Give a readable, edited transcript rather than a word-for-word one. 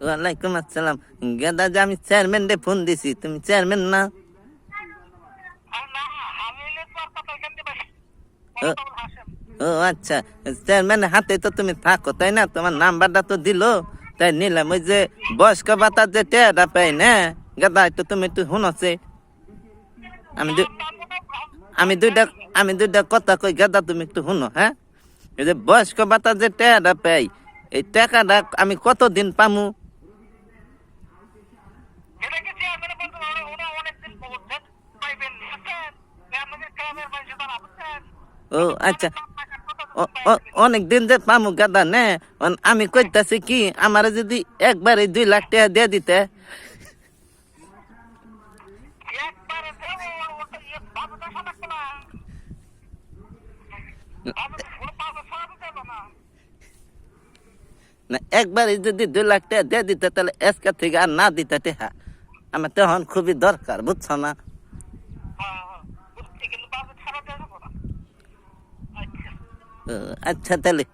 ওয়ালাইকুম আসসালাম। গেদা যে আমি চেয়ারম্যান রে ফোন দিছি, তুমি চেয়ারম্যান না? ও ও আচ্ছা, চেয়ারম্যান হাতে তো তুমি থাকো তাই না? তোমার নাম্বারটা তো দিলো, তাই নিলাম। ওই যে বয়স্ক ভাতা যে টেয়াটা পাই না গেদা, একটু তুমি একটু শুনছে। আমি আমি দুইটা আমি দুইটা কথা কই গেদা, তুমি একটু শুনো। হ্যাঁ, এই যে বয়স্ক ভাতা যে টাকাটা পাই, এই টাকাটা আমি কতদিন পামু? ও আচ্ছা, অনেক দিন যে পামু গাদা নে। আমি কইতাছি কি, আমার যদি একবারে 2 লাখ টাকা দিয়ে দিতে। না, একবারে যদি 2 লাখ টাকা দিয়ে দিতে, তাহলে আজকে থেকে আর না দিতে টেহা আমার তখন খুবই দরকার, বুঝছো না? ও, আচ্ছা তাহলে